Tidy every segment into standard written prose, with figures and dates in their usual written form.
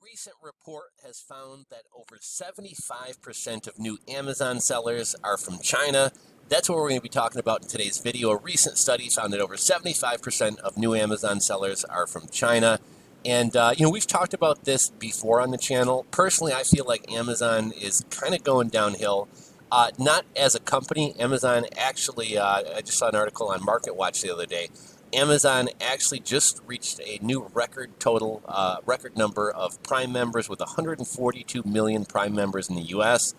Recent report has found that over 75% of new Amazon sellers are from China. That's what we're going to be talking about in today's video. A recent study found that over 75% of new Amazon sellers are from China. And, we've talked about this before on the channel. Personally, I feel like Amazon is kind of going downhill. Not as a company. Amazon actually, I just saw an article on MarketWatch the other day. Amazon actually just reached a new record number of Prime members with 142 million Prime members in the U.S.,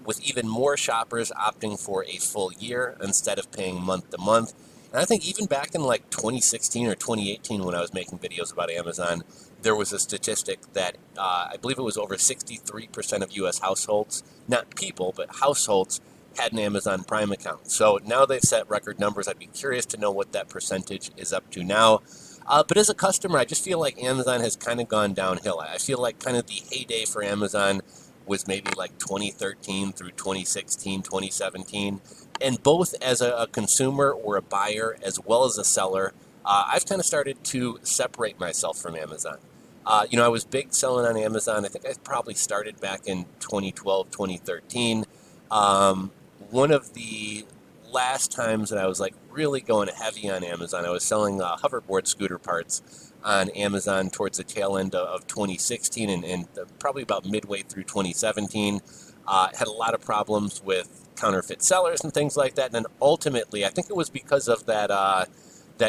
with even more shoppers opting for a full year instead of paying month to month. And I think even back in like 2016 or 2018 when I was making videos about Amazon, there was a statistic that I believe it was over 63% of U.S. households, not people, but households, had an Amazon Prime account. So now they've set record numbers. I'd be curious to know what that percentage is up to now. But as a customer, I just feel like Amazon has kind of gone downhill. I feel like kind of the heyday for Amazon was maybe like 2013 through 2016, 2017. And both as a consumer or a buyer as well as a seller, I've kind of started to separate myself from Amazon. I was big selling on Amazon. I think I probably started back in 2012, 2013. One of the last times that I was like really going heavy on Amazon, I was selling hoverboard scooter parts on Amazon towards the tail end of 2016 and probably about midway through 2017. Had a lot of problems with counterfeit sellers and things like that. And then ultimately, I think it was because of that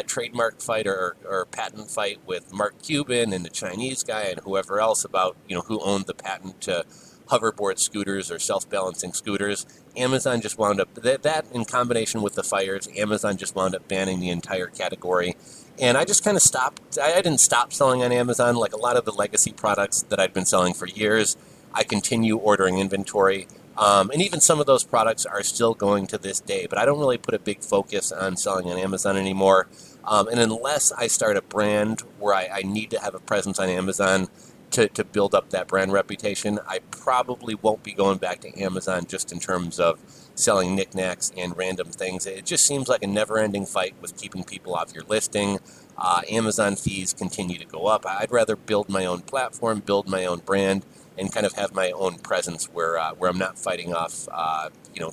trademark fight or patent fight with Mark Cuban and the Chinese guy and whoever else about who owned the patent to hoverboard scooters or self-balancing scooters. Amazon just wound up, that in combination with the fires, Amazon just wound up banning the entire category. And I just kind of stopped. I didn't stop selling on Amazon. Like a lot of the legacy products that I'd been selling for years, I continue ordering inventory. And even some of those products are still going to this day. But I don't really put a big focus on selling on Amazon anymore. And unless I start a brand where I need to have a presence on Amazon to build up that brand reputation, I probably won't be going back to Amazon just in terms of selling knickknacks and random things. It just seems like a never-ending fight with keeping people off your listing. Amazon fees continue to go up. I'd rather build my own platform, build my own brand, and kind of have my own presence where I'm not fighting off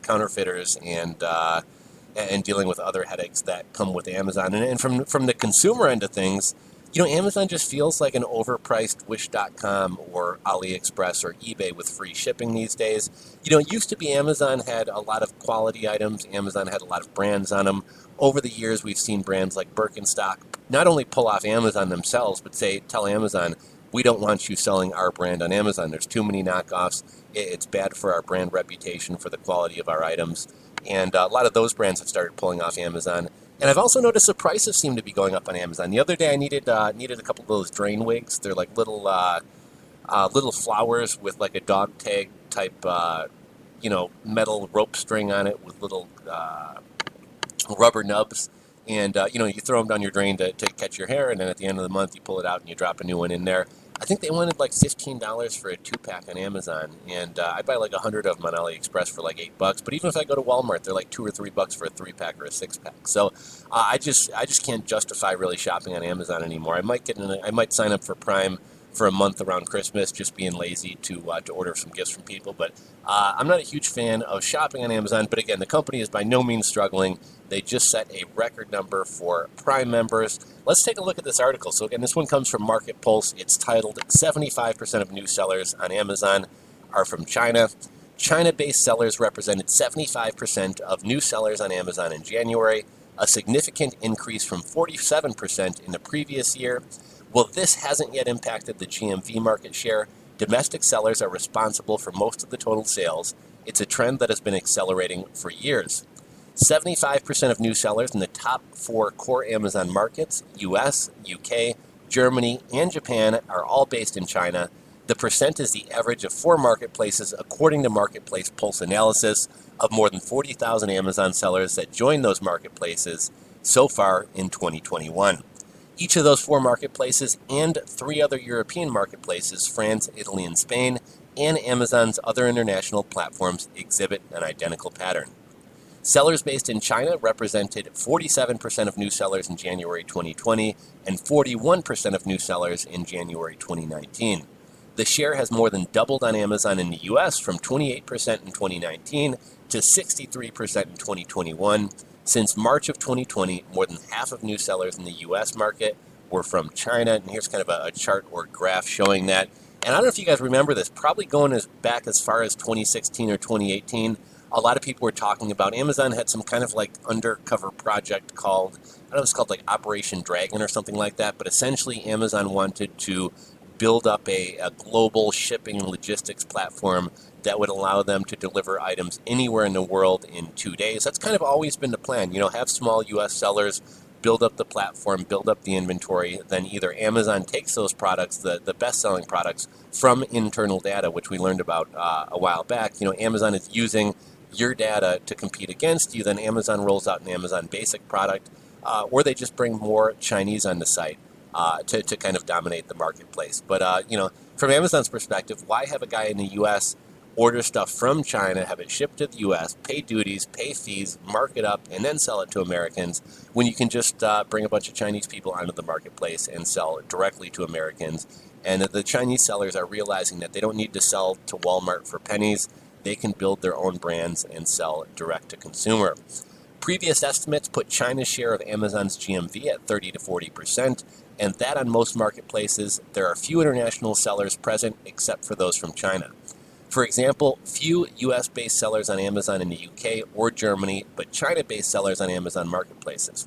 counterfeiters and dealing with other headaches that come with Amazon. And from the consumer end of things, Amazon just feels like an overpriced Wish.com or AliExpress or eBay with free shipping these days. It used to be Amazon had a lot of quality items. Amazon had a lot of brands on them. Over the years, we've seen brands like Birkenstock not only pull off Amazon themselves, but tell Amazon, we don't want you selling our brand on Amazon. There's too many knockoffs. It's bad for our brand reputation, for the quality of our items. And a lot of those brands have started pulling off Amazon. And I've also noticed the prices seem to be going up on Amazon. The other day, I needed a couple of those drain wigs. They're like little flowers with like a dog tag type, metal rope string on it with little rubber nubs. And you throw them down your drain to catch your hair, and then at the end of the month, you pull it out and you drop a new one in there. I think they wanted like $15 for a 2-pack on Amazon, and I buy like 100 of them on AliExpress for like $8. But even if I go to Walmart, they're like $2 or $3 for a 3-pack or a 6-pack. So I just can't justify really shopping on Amazon anymore. I might sign up for Prime for a month around Christmas, just being lazy to order some gifts from people. But I'm not a huge fan of shopping on Amazon. But again, the company is by no means struggling. They just set a record number for Prime members. Let's take a look at this article. So again, this one comes from Market Pulse. It's titled 75% of new sellers on Amazon are from China. China-based sellers represented 75% of new sellers on Amazon in January, a significant increase from 47% in the previous year. While this hasn't yet impacted the GMV market share, domestic sellers are responsible for most of the total sales. It's a trend that has been accelerating for years. 75% of new sellers in the top 4 core Amazon markets, US, UK, Germany, and Japan, are all based in China. The percent is the average of 4 marketplaces according to Marketplace Pulse analysis of more than 40,000 Amazon sellers that joined those marketplaces so far in 2021. Each of those 4 marketplaces and 3 other European marketplaces, France, Italy, and Spain, and Amazon's other international platforms exhibit an identical pattern. Sellers based in China represented 47% of new sellers in January 2020 and 41% of new sellers in January 2019. The share has more than doubled on Amazon in the US from 28% in 2019 to 63% in 2021. Since March of 2020, more than half of new sellers in the US market were from China. And here's kind of a chart or graph showing that. And I don't know if you guys remember this, probably going back as far as 2016 or 2018. A lot of people were talking about Amazon had some kind of like undercover project called, I don't know, it's called like Operation Dragon or something like that. But essentially, Amazon wanted to build up a global shipping and logistics platform that would allow them to deliver items anywhere in the world in 2 days. That's kind of always been the plan. You know, have small U.S. sellers build up the platform, build up the inventory, then either Amazon takes those products, the best-selling products, from internal data, which we learned about a while back. You know, Amazon is using your data to compete against you, then Amazon rolls out an Amazon Basic product, or they just bring more Chinese on the site to kind of dominate the marketplace. But, you know, from Amazon's perspective, why have a guy in the U.S. order stuff from China, have it shipped to the U.S., pay duties, pay fees, mark it up, and then sell it to Americans when you can just bring a bunch of Chinese people onto the marketplace and sell it directly to Americans? And the Chinese sellers are realizing that they don't need to sell to Walmart for pennies. They can build their own brands and sell direct to consumer. Previous estimates put China's share of Amazon's GMV at 30 to 40%, and that on most marketplaces. There are few international sellers present except for those from China. For example, few US-based sellers on Amazon in the UK or Germany, but China-based sellers on Amazon marketplaces.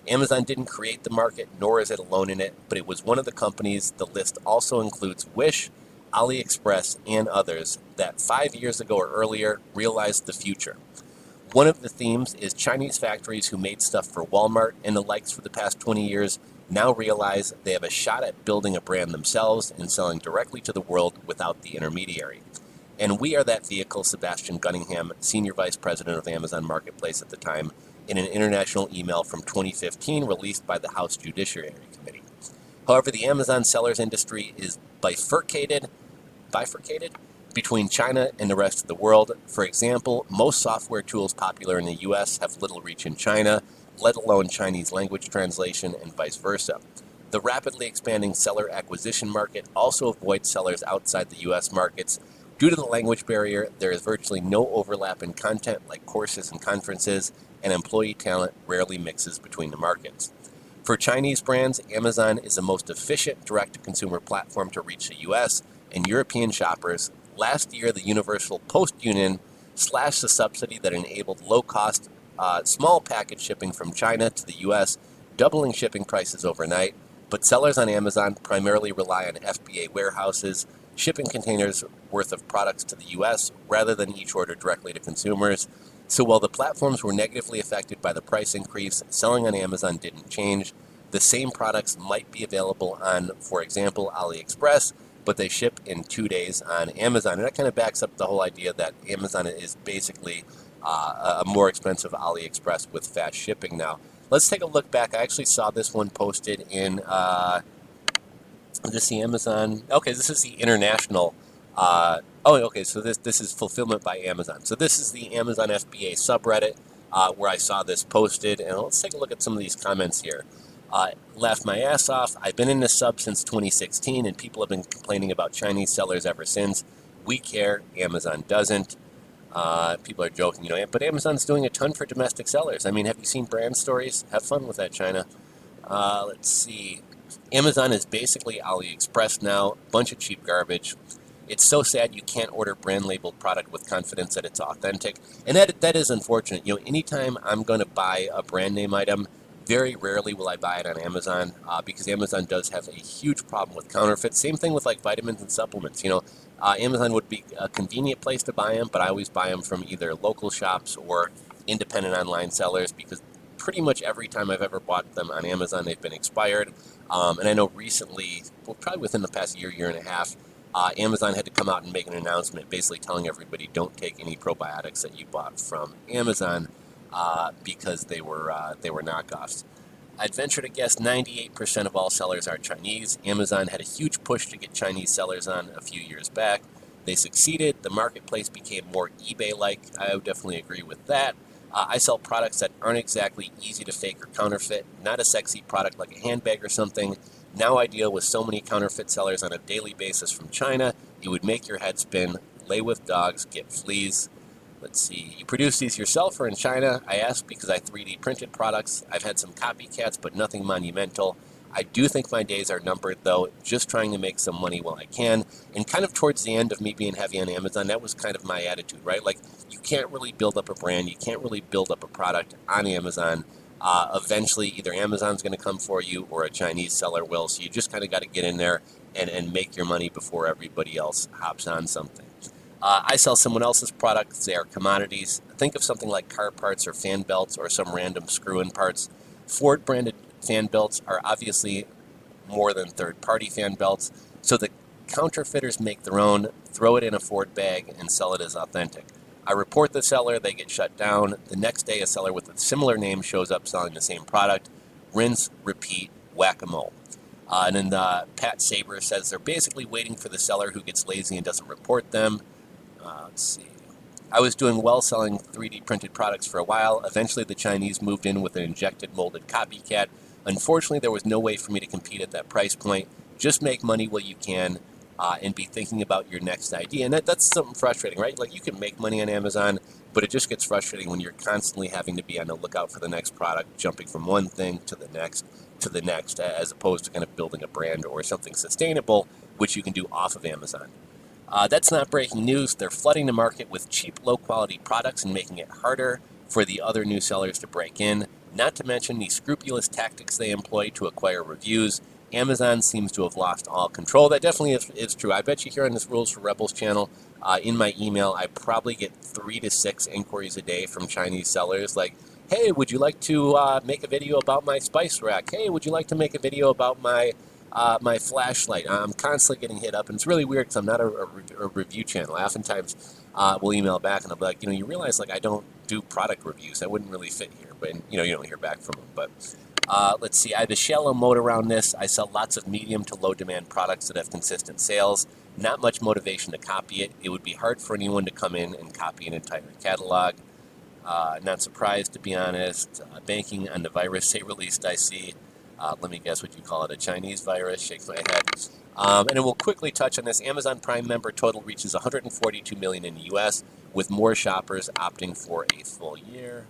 Amazon didn't create the market, nor is it alone in it, but it was one of the companies. The list also includes Wish, AliExpress, and others that 5 years ago or earlier realized the future. One of the themes is Chinese factories who made stuff for Walmart and the likes for the past 20 years now realize they have a shot at building a brand themselves and selling directly to the world without the intermediary. And we are that vehicle, Sebastian Gunningham, Senior Vice President of Amazon Marketplace at the time, in an international email from 2015 released by the House Judiciary Committee. However, the Amazon sellers industry is bifurcated between China and the rest of the world. For example, most software tools popular in the US have little reach in China, let alone Chinese language translation and vice versa. The rapidly expanding seller acquisition market also avoids sellers outside the US markets. Due to the language barrier, there is virtually no overlap in content like courses and conferences, and employee talent rarely mixes between the markets. For Chinese brands, Amazon is the most efficient direct-to-consumer platform to reach the US and European shoppers. Last year, the Universal Post Union slashed the subsidy that enabled low-cost, small package shipping from China to the US, doubling shipping prices overnight. But sellers on Amazon primarily rely on FBA warehouses, shipping containers worth of products to the U.S. rather than each order directly to consumers. So while the platforms were negatively affected by the price increase, selling on Amazon didn't change. The same products might be available on, for example, AliExpress, but they ship in 2 days on Amazon. And that kind of backs up the whole idea that Amazon is basically a more expensive AliExpress with fast shipping now. Let's take a look back. I actually saw this one posted in... Is this the Amazon? Okay, this is the international. Okay, so this is fulfillment by Amazon. So this is the Amazon FBA subreddit where I saw this posted. And let's take a look at some of these comments here. Laughed my ass off. I've been in this sub since 2016, and people have been complaining about Chinese sellers ever since. We care. Amazon doesn't. People are joking, you know, but Amazon's doing a ton for domestic sellers. I mean, have you seen brand stories? Have fun with that, China. Let's see. Amazon is basically AliExpress now, bunch of cheap garbage. It's so sad you can't order brand labeled product with confidence that it's authentic. And that is unfortunate. You know, anytime I'm going to buy a brand name item, very rarely will I buy it on Amazon because Amazon does have a huge problem with counterfeits. Same thing with like vitamins and supplements. You know, Amazon would be a convenient place to buy them, but I always buy them from either local shops or independent online sellers because pretty much every time I've ever bought them on Amazon, they've been expired. And I know recently, well, probably within the past year and a half, Amazon had to come out and make an announcement basically telling everybody don't take any probiotics that you bought from Amazon because they were knockoffs. I'd venture to guess 98% of all sellers are Chinese. Amazon had a huge push to get Chinese sellers on a few years back. They succeeded. The marketplace became more eBay-like. I would definitely agree with that. I sell products that aren't exactly easy to fake or counterfeit. Not a sexy product like a handbag or something. Now I deal with so many counterfeit sellers on a daily basis from China, it would make your head spin. Lay with dogs, get fleas. Let's see, you produce these yourself or in China? I ask because I 3D printed products. I've had some copycats, but nothing monumental. I do think my days are numbered, though, just trying to make some money while I can. And kind of towards the end of me being heavy on Amazon, that was kind of my attitude, right? Like, you can't really build up a brand, you can't really build up a product on Amazon. Eventually, either Amazon's going to come for you or a Chinese seller will. So you just kind of got to get in there and make your money before everybody else hops on something. I sell someone else's products. They are commodities. Think of something like car parts or fan belts or some random screw-in parts. Ford-branded fan belts are obviously more than third-party fan belts, so the counterfeiters make their own, throw it in a Ford bag, and sell it as authentic. I report the seller, they get shut down. The next day, a seller with a similar name shows up selling the same product. Rinse, repeat, whack-a-mole. And then Pat Saber says they're basically waiting for the seller who gets lazy and doesn't report them. Let's see. I was doing well selling 3D printed products for a while. Eventually, the Chinese moved in with an injected molded copycat. Unfortunately, there was no way for me to compete at that price point. Just make money while you can and be thinking about your next idea. And that's something frustrating, right? Like, you can make money on Amazon, but it just gets frustrating when you're constantly having to be on the lookout for the next product, jumping from one thing to the next, as opposed to kind of building a brand or something sustainable, which you can do off of Amazon. That's not breaking news. They're flooding the market with cheap, low-quality products and making it harder for the other new sellers to break in, not to mention the scrupulous tactics they employ to acquire reviews. Amazon seems to have lost all control. That definitely is true. I bet you here on this Rules for Rebels channel, in my email, I probably get 3 to 6 inquiries a day from Chinese sellers like, hey, would you like to make a video about my spice rack? Hey, would you like to make a video about my flashlight? I'm constantly getting hit up, and it's really weird because I'm not a review channel. I oftentimes will email back, and I'll be like, you realize, like, I don't do product reviews. That wouldn't really fit here, but, you don't hear back from them. But let's see. I have a shallow moat around this. I sell lots of medium to low demand products that have consistent sales. Not much motivation to copy it. It would be hard for anyone to come in and copy an entire catalog. Not surprised, to be honest. Banking on the virus they released, I see. Let me guess what you call it, a Chinese virus. Shakes my head. And then we'll quickly touch on this. Amazon Prime member total reaches 142 million in the U.S., with more shoppers opting for a full year.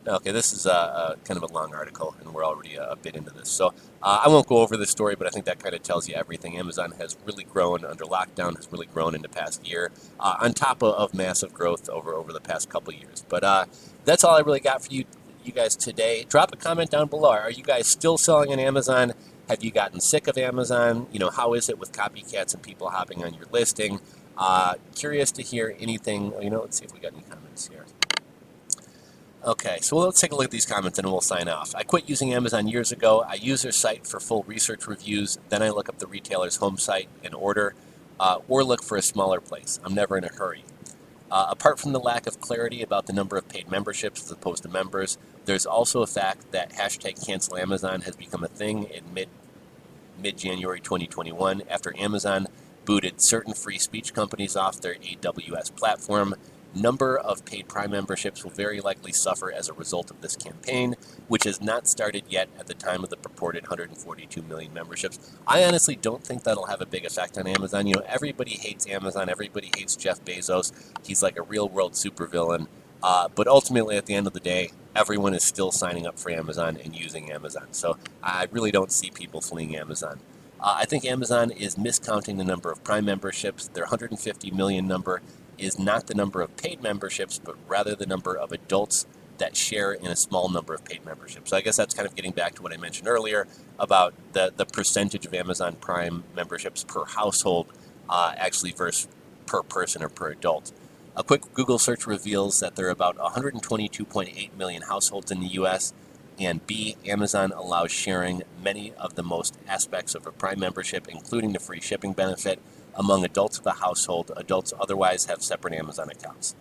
Okay, this is a kind of a long article, and we're already a bit into this. So I won't go over this story, but I think that kind of tells you everything. Amazon has really grown under lockdown, has really grown in the past year, on top of massive growth over the past couple years. But that's all I really got for you guys today. Drop a comment down below. Are you guys still selling on Amazon? Have you gotten sick of Amazon? How is it with copycats and people hopping on your listing? Curious to hear anything. Let's see if we got any comments here. Okay, so let's take a look at these comments and we'll sign off. I quit using Amazon years ago. I use their site for full research reviews. Then I look up the retailer's home site and order, or look for a smaller place. I'm never in a hurry. Apart from the lack of clarity about the number of paid memberships as opposed to members, there's also a fact that hashtag cancel Amazon has become a thing in mid-January 2021 after Amazon booted certain free speech companies off their AWS platform. Number of paid Prime memberships will very likely suffer as a result of this campaign, which has not started yet at the time of the purported 142 million memberships. I honestly don't think that'll have a big effect on Amazon. Everybody hates Amazon. Everybody hates Jeff Bezos. He's like a real-world supervillain. But ultimately, at the end of the day, everyone is still signing up for Amazon and using Amazon. So I really don't see people fleeing Amazon. I think Amazon is miscounting the number of Prime memberships. Their 150 million number is not the number of paid memberships, but rather the number of adults that share in a small number of paid memberships. So I guess that's kind of getting back to what I mentioned earlier about the percentage of Amazon Prime memberships per household actually versus per person or per adult. A quick Google search reveals that there are about 122.8 million households in the U.S., and B, Amazon allows sharing many of the most aspects of a Prime membership, including the free shipping benefit, among adults of the household. Adults otherwise have separate Amazon accounts.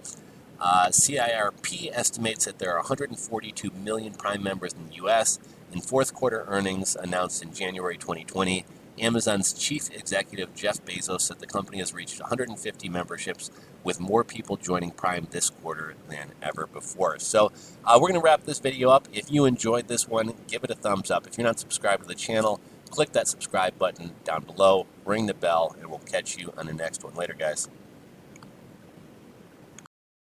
CIRP estimates that there are 142 million Prime members in the U.S. In fourth quarter earnings announced in January 2020, Amazon's chief executive Jeff Bezos said the company has reached 150 memberships, with more people joining Prime this quarter than ever before. So we're going to wrap this video up. If you enjoyed this one, give it a thumbs up. If you're not subscribed to the channel, click that subscribe button down below, ring the bell, and we'll catch you on the next one. Later, guys.